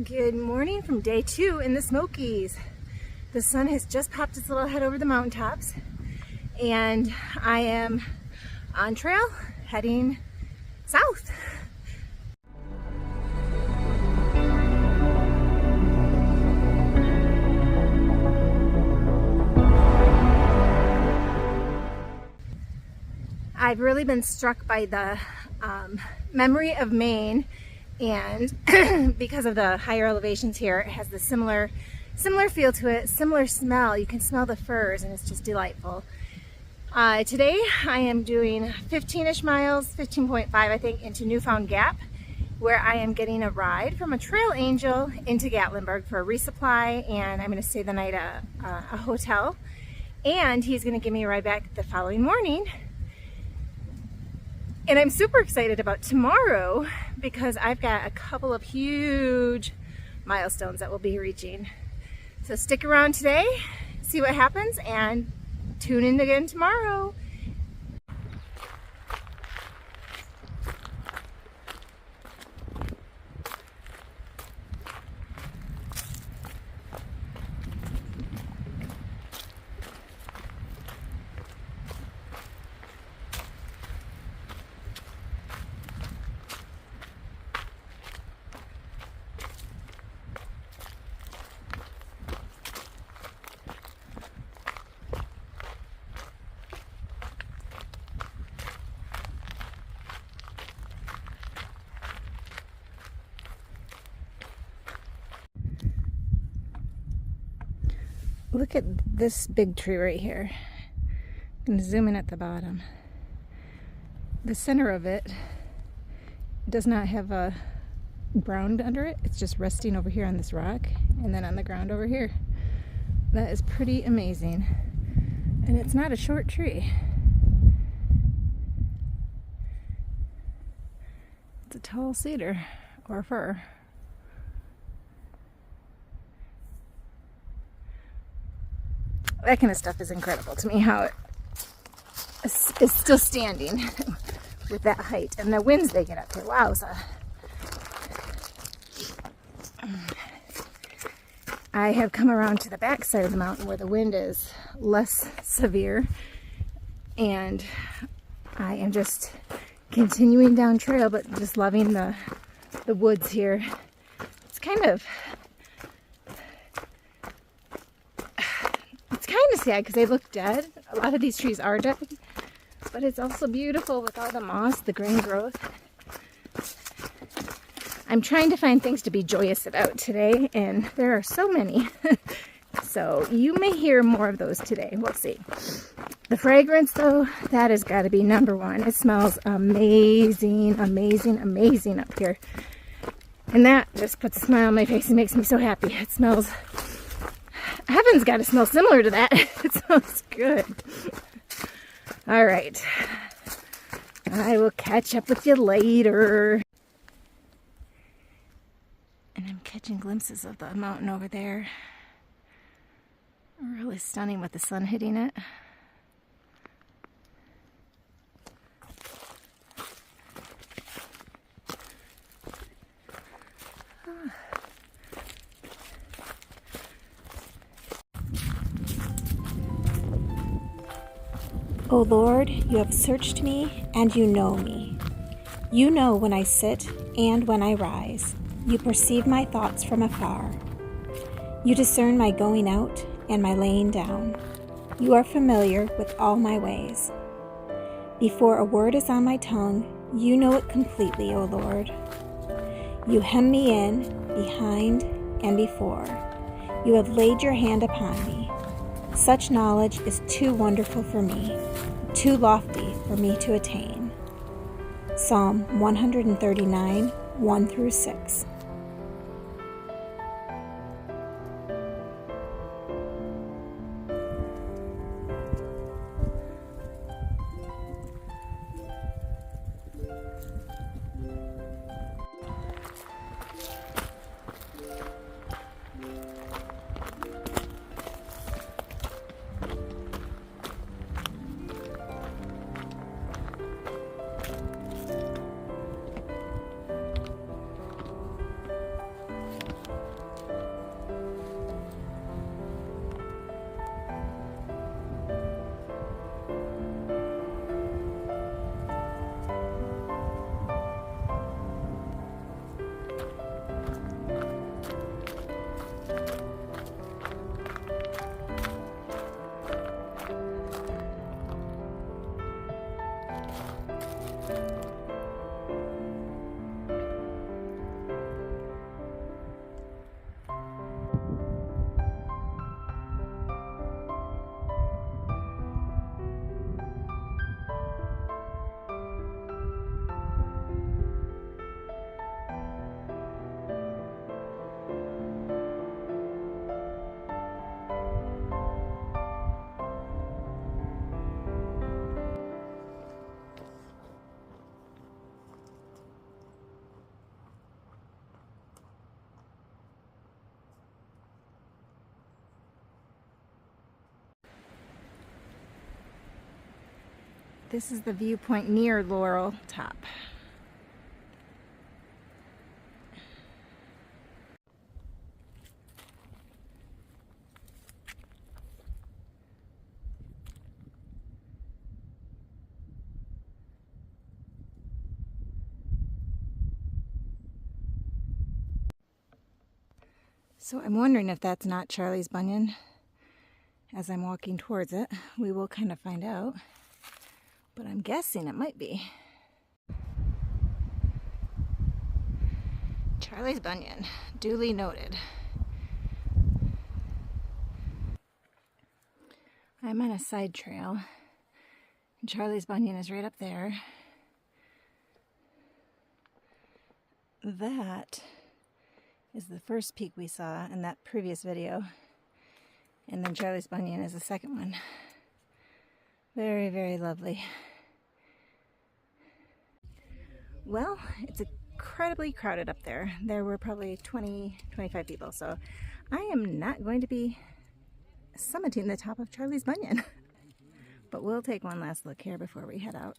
Good morning from day 2 in the Smokies. The sun has just popped its little head over the mountaintops and I am on trail heading south. I've really been struck by the memory of Maine, and because of the higher elevations here, it has the similar feel to it, similar smell. You can smell the firs and it's just delightful. Today I am doing 15-ish miles, 15.5 I think, into Newfound Gap, where I am getting a ride from a trail angel into Gatlinburg for a resupply, and I'm going to stay the night at a hotel, and he's going to give me a ride back the following morning. And I'm super excited about tomorrow because I've got a couple of huge milestones that we'll be reaching. So stick around today, see what happens, and tune in again tomorrow. Look at this big tree right here. I'm going to zoom in at the bottom. The center of it does not have a ground under it. It's just resting over here on this rock and then on the ground over here. That is pretty amazing. And it's not a short tree. It's a tall cedar or fir. That kind of stuff is incredible to me, how it is still standing with that height and the winds they get up here. Wowza. I have come around to the back side of the mountain where the wind is less severe, and I am just continuing down trail, but just loving the woods here. It's kind of sad because they look dead. A lot of these trees are dead, but it's also beautiful with all the moss, the green growth. I'm trying to find things to be joyous about today, and there are so many. So you may hear more of those today. We'll see. The fragrance, though, that has got to be number one. It smells amazing, amazing, amazing up here. And that just puts a smile on my face and makes me so happy. It smells... Heaven's got to smell similar to that. It smells good. All right. I will catch up with you later. And I'm catching glimpses of the mountain over there. Really stunning with the sun hitting it. O Lord, you have searched me, and you know me. You know when I sit and when I rise. You perceive my thoughts from afar. You discern my going out and my laying down. You are familiar with all my ways. Before a word is on my tongue, you know it completely, O Lord. You hem me in, behind, and before. You have laid your hand upon me. Such knowledge is too wonderful for me, too lofty for me to attain. Psalm 139, 1-6. This is the viewpoint near Laurel Top. So I'm wondering if that's not Charlie's Bunion. As I'm walking towards it, we will kind of find out, but I'm guessing it might be. Charlie's Bunion, duly noted. I'm on a side trail, and Charlie's Bunion is right up there. That is the first peak we saw in that previous video. And then Charlie's Bunion is the second one. Very, very lovely. Well, it's incredibly crowded up there. There were probably 20, 25 people, so I am not going to be summiting the top of Charlie's Bunion. But we'll take one last look here before we head out.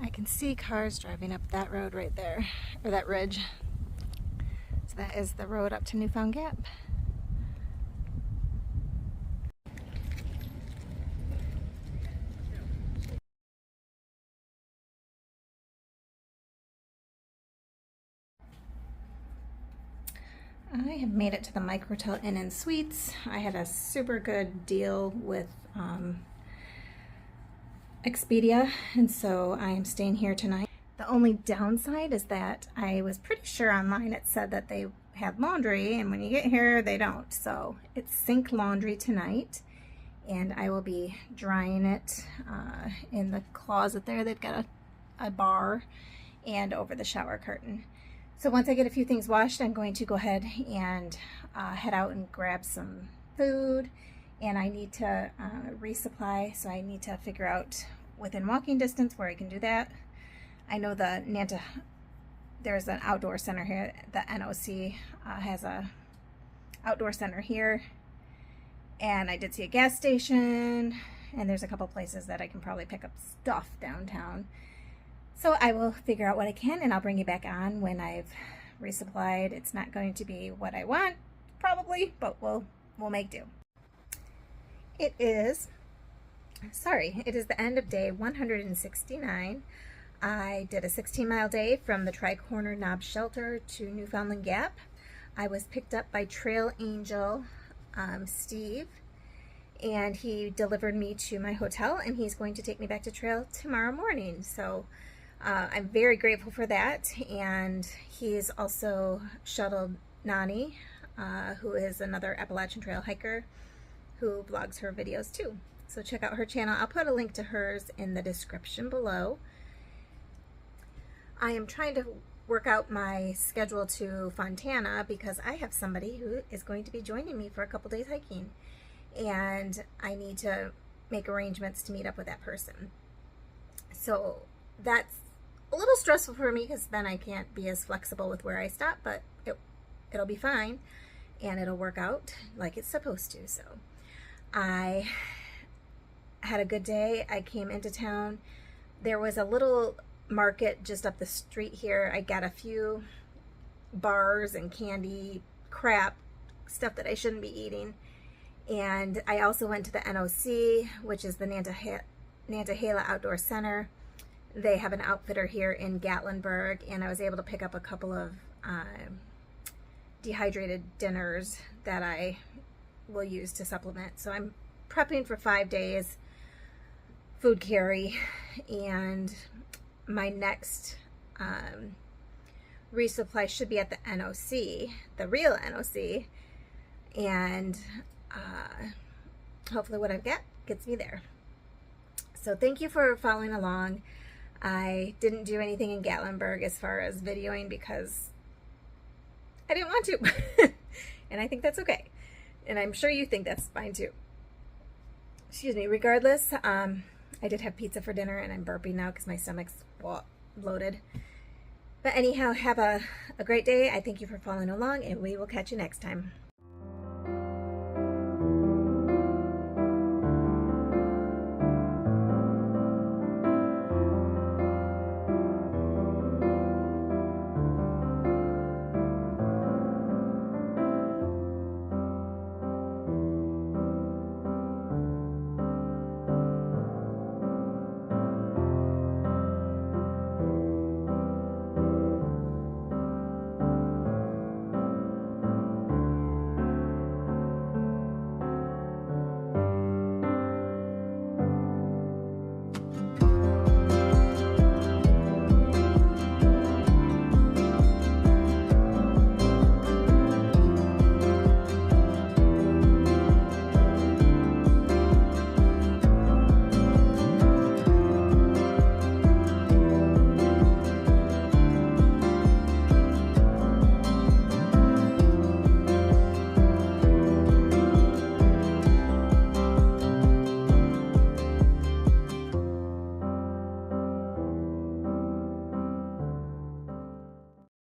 I can see cars driving up that road right there, or that ridge. So that is the road up to Newfound Gap. I have made it to the Microtel Inn and Suites. I had a super good deal with Expedia, and so I am staying here tonight. The only downside is that I was pretty sure online it said that they had laundry, and when you get here they don't. So it's sink laundry tonight, and I will be drying it in the closet there. They've got a bar and over the shower curtain. So once I get a few things washed, I'm going to go ahead and head out and grab some food. And I need to resupply, so I need to figure out within walking distance where I can do that. I know the there's an outdoor center here. The NOC has a outdoor center here. And I did see a gas station, and there's a couple places that I can probably pick up stuff downtown. So I will figure out what I can, and I'll bring you back on when I've resupplied. It's not going to be what I want, probably, but we'll make do. It is the end of day 169. I did a 16-mile day from the Tri-Corner Knob Shelter to Newfoundland Gap. I was picked up by Trail Angel Steve, and he delivered me to my hotel, and he's going to take me back to trail tomorrow morning. So I'm very grateful for that. And he's also shuttled Nonnie, who is another Appalachian Trail hiker who vlogs her videos too. So check out her channel. I'll put a link to hers in the description below. I am trying to work out my schedule to Fontana because I have somebody who is going to be joining me for a couple days hiking, and I need to make arrangements to meet up with that person. So that's a little stressful for me because then I can't be as flexible with where I stop, but it'll be fine and it'll work out like it's supposed to. So I had a good day. I came into town. There was a little market just up the street here. I got a few bars and candy crap, stuff that I shouldn't be eating. And I also went to the NOC, which is the Nantahala Outdoor Center. They have an outfitter here in Gatlinburg, and I was able to pick up a couple of dehydrated dinners that I will use to supplement. So I'm prepping for 5 days food carry, and my next resupply should be at the NOC, the real NOC, and hopefully what I've got gets me there. So thank you for following along. I didn't do anything in Gatlinburg as far as videoing because I didn't want to. And I think that's okay. And I'm sure you think that's fine too. Excuse me. Regardless, I did have pizza for dinner, and I'm burping now because my stomach's bloated. But anyhow, have a great day. I thank you for following along, and we will catch you next time.